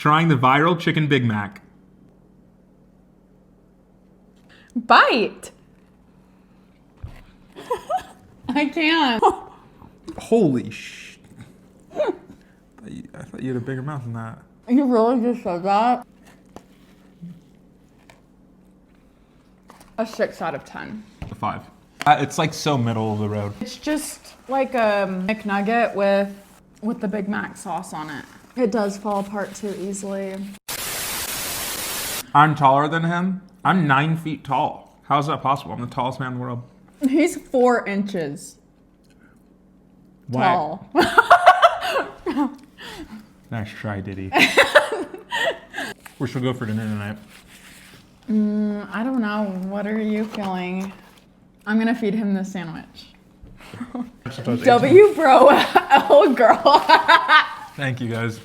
Trying the viral chicken Big Mac. Bite. I can't. Holy sh! I thought you had a bigger mouth than that. You really just said that? A 6 out of 10. A 5. It's like so middle of the road. It's just like a McNugget with the Big Mac sauce on it. It does fall apart too easily. I'm taller than him. I'm 9 feet tall. How is that possible? I'm the tallest man in the world. He's 4 inches tall. Nice try, Diddy. Where should we go for dinner tonight? I don't know. What are you feeling? I'm gonna feed him the sandwich. W bro, L girl. Thank you guys.